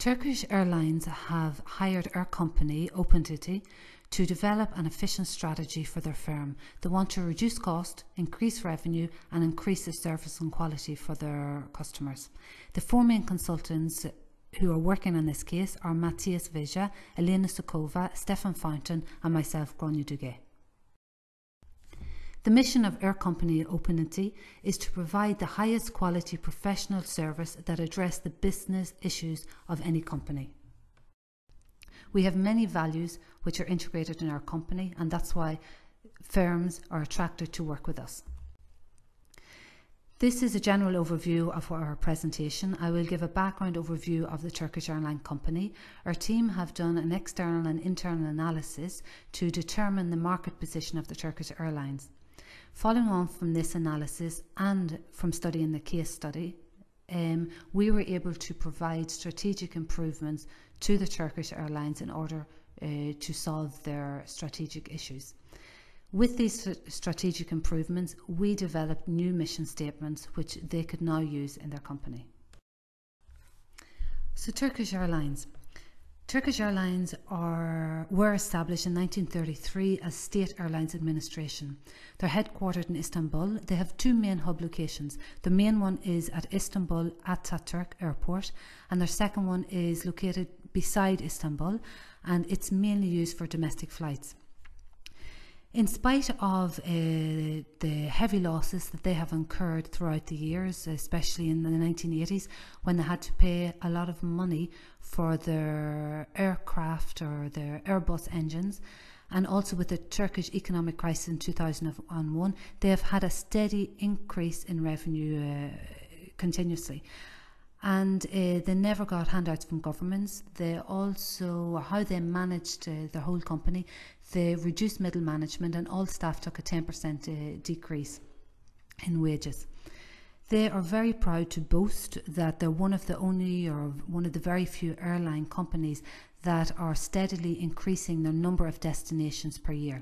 Turkish Airlines have hired our company, Openity, to develop an efficient strategy for their firm. They want to reduce cost, increase revenue and increase the service and quality for their customers. The four main consultants who are working on this case are Matthias Veja, Elena Sokova, Stefan Fountain and myself, Grania Duguay. The mission of our company, Openity, is to provide the highest quality professional service that address the business issues of any company. We have many values which are integrated in our company, and that's why firms are attracted to work with us. This is a general overview of our presentation. I will give a background overview of the Turkish Airline company. Our team have done an external and internal analysis to determine the market position of the Turkish Airlines. Following on from this analysis and from studying the case study, we were able to provide strategic improvements to the Turkish Airlines in order to solve their strategic issues. With these strategic improvements, we developed new mission statements which they could now use in their company. So Turkish Airlines. Turkish Airlines were established in 1933 as State Airlines Administration. They're headquartered in Istanbul. They have two main hub locations. The main one is at Istanbul Ataturk Airport, and their second one is located beside Istanbul, and it's mainly used for domestic flights. In spite of the heavy losses that they have incurred throughout the years, especially in the 1980s, when they had to pay a lot of money for their aircraft or their Airbus engines, and also with the Turkish economic crisis in 2001, they have had a steady increase in revenue continuously. And they never got handouts from governments. They also, how they managed their whole company, they reduced middle management and all staff took a 10% decrease in wages. They are very proud to boast that they're one of the only or one of the very few airline companies that are steadily increasing their number of destinations per year.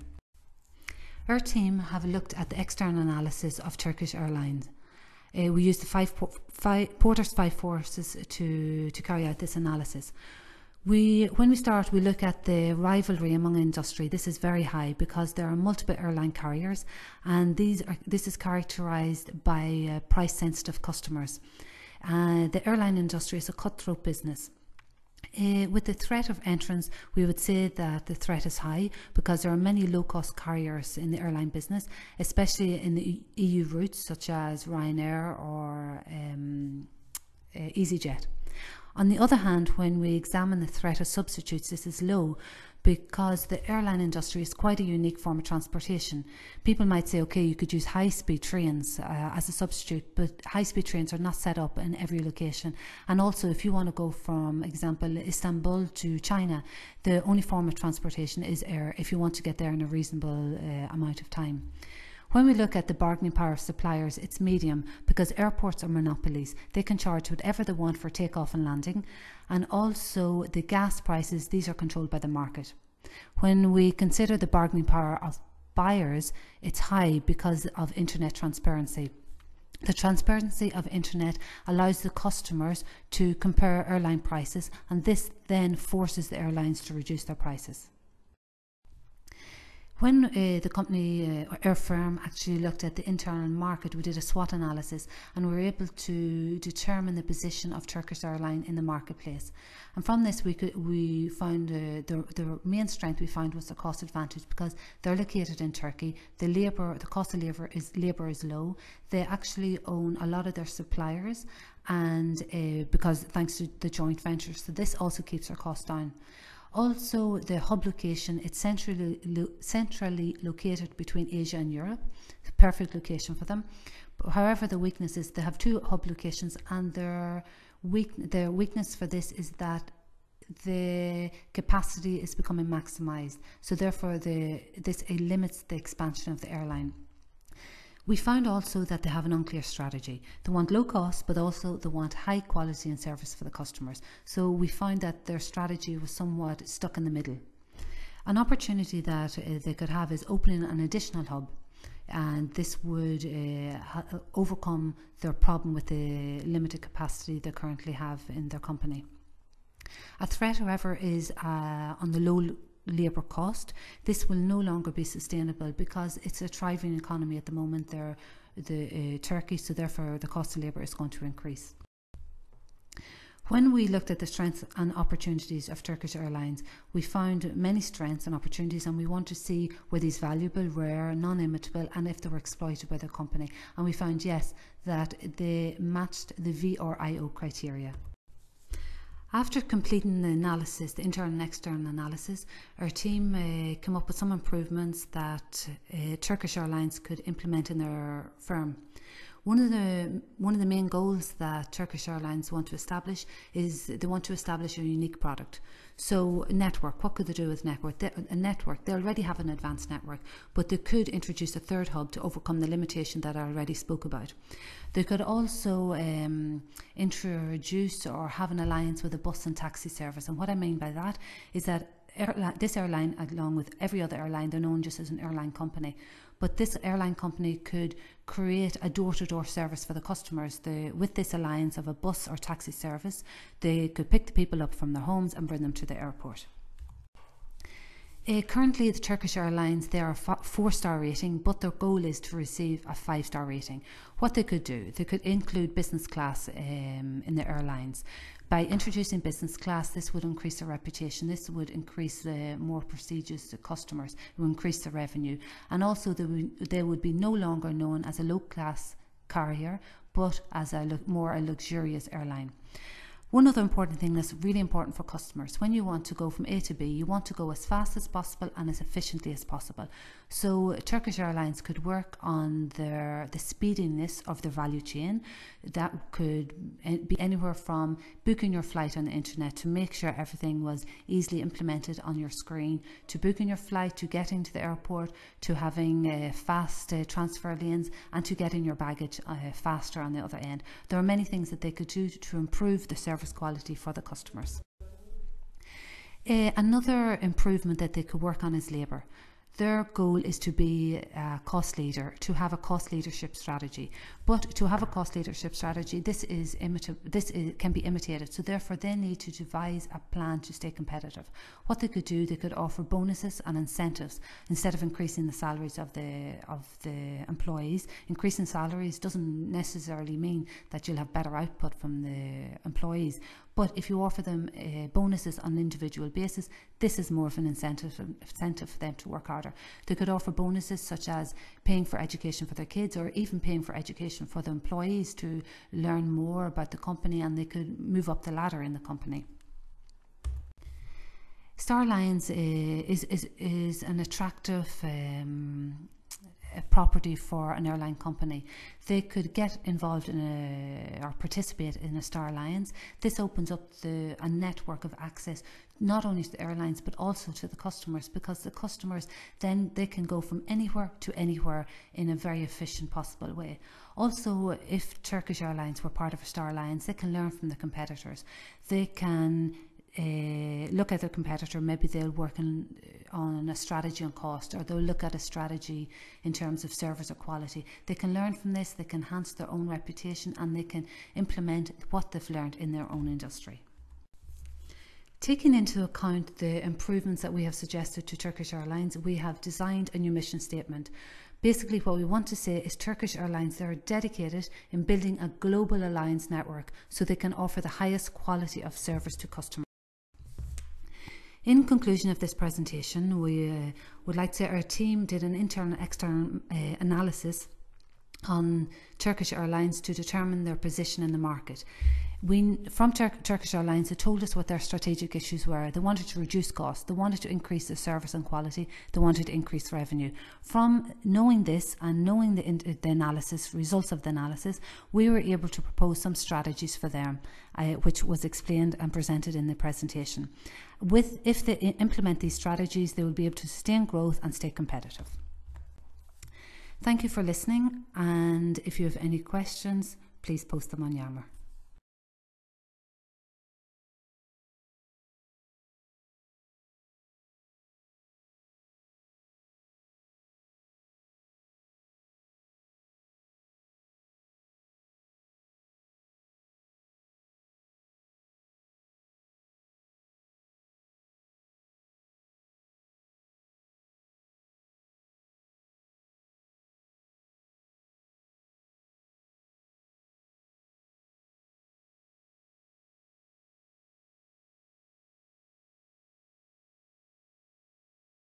Our team have looked at the external analysis of Turkish Airlines. We use the Porter's five forces to carry out this analysis. When we start, we look at the rivalry among industry. This is very high because there are multiple airline carriers, and this is characterized by price-sensitive customers. The airline industry is a cutthroat business. With the threat of entrance, we would say that the threat is high because there are many low-cost carriers in the airline business, especially in the EU routes such as Ryanair or EasyJet. On the other hand, when we examine the threat of substitutes, this is low because the airline industry is quite a unique form of transportation. People might say, okay, you could use high-speed trains as a substitute, but high-speed trains are not set up in every location. And also, if you want to go from, example, Istanbul to China, the only form of transportation is air if you want to get there in a reasonable amount of time. When we look at the bargaining power of suppliers, it's medium because airports are monopolies. They can charge whatever they want for takeoff and landing, and also the gas prices, these are controlled by the market. When we consider the bargaining power of buyers, it's high because of internet transparency. The transparency of internet allows the customers to compare airline prices, and this then forces the airlines to reduce their prices. When the company, our firm, actually looked at the internal market, we did a SWOT analysis and we were able to determine the position of Turkish Airlines in the marketplace. And from this, we found the main strength we found was the cost advantage because they're located in Turkey. The cost of labour is low. They actually own a lot of their suppliers, and because thanks to the joint ventures, so this also keeps their costs down. Also, the hub location, it's centrally located between Asia and Europe. It's a perfect location for them. However, the weakness is they have two hub locations, and their weakness for this is that the capacity is becoming maximised. So therefore, this limits the expansion of the airline. We found also that they have an unclear strategy. They want low cost, but also they want high quality and service for the customers. So we found that their strategy was somewhat stuck in the middle. An opportunity that they could have is opening an additional hub, and this would overcome their problem with the limited capacity they currently have in their company. A threat, however, is on the low labour cost. This will no longer be sustainable because it's a thriving economy at the moment. Turkey, so therefore the cost of labour is going to increase. When we looked at the strengths and opportunities of Turkish Airlines, we found many strengths and opportunities, and we want to see were these valuable, rare, non-imitable, and if they were exploited by the company. And we found, yes, that they matched the VRIO criteria. After completing the analysis, the internal and external analysis, our team came up with some improvements that Turkish Airlines could implement in their firm. One of the main goals that Turkish Airlines want to establish is they want to establish a unique product. So network, what could they do with network? They already have an advanced network, but they could introduce a third hub to overcome the limitation that I already spoke about. They could also introduce or have an alliance with a bus and taxi service. And what I mean by that is that this airline, along with every other airline, they're known just as an airline company. But this airline company could create a door-to-door service for the customers. With this alliance of a bus or taxi service, they could pick the people up from their homes and bring them to the airport. Currently, the Turkish Airlines, they are a 4-star rating, but their goal is to receive a 5-star rating. What they could do, they could include business class in the airlines. By introducing business class, this would increase their reputation. This would increase the more prestigious customers, it would increase the revenue. And also they would be no longer known as a low-class carrier, but as a luxurious airline. One other important thing that's really important for customers, when you want to go from A to B, you want to go as fast as possible and as efficiently as possible. So Turkish Airlines could work on the speediness of the value chain. That could be anywhere from booking your flight on the internet to make sure everything was easily implemented on your screen, to booking your flight, to getting to the airport, to having fast transfer lanes, and to getting your baggage faster on the other end. There are many things that they could do to improve the service quality for the customers. Another improvement that they could work on is labour. Their goal is to be a cost leader, to have a cost leadership strategy. But to have a cost leadership strategy, this can be imitated. So therefore, they need to devise a plan to stay competitive. What they could do, they could offer bonuses and incentives instead of increasing the salaries of the employees. Increasing salaries doesn't necessarily mean that you'll have better output from the employees. But if you offer them bonuses on an individual basis, this is more of an incentive for them to work harder. They could offer bonuses such as paying for education for their kids, or even paying for education for the employees to learn more about the company, and they could move up the ladder in the company. Star Alliance is an attractive property for an airline company. They could get involved in or participate in a Star Alliance. This opens up a network of access not only to the airlines but also to the customers, because the customers then they can go from anywhere to anywhere in a very efficient possible way. Also, if Turkish Airlines were part of a Star Alliance, they can learn from the competitors. They can look at their competitor. Maybe they'll work on a strategy on cost, or they'll look at a strategy in terms of service or quality. They can learn from this, they can enhance their own reputation, and they can implement what they've learned in their own industry. Taking into account the improvements that we have suggested to Turkish Airlines, we have designed a new mission statement. Basically, what we want to say is Turkish Airlines, they are dedicated in building a global alliance network so they can offer the highest quality of service to customers. In conclusion of this presentation, we would like to say our team did an internal and external analysis on Turkish Airlines to determine their position in the market. From Turkish Airlines, they told us what their strategic issues were. They wanted to reduce costs, they wanted to increase the service and quality, they wanted to increase revenue. From knowing this and knowing the analysis, results of the analysis, we were able to propose some strategies for them, which was explained and presented in the presentation. If they implement these strategies, they will be able to sustain growth and stay competitive. Thank you for listening, and if you have any questions, please post them on Yammer.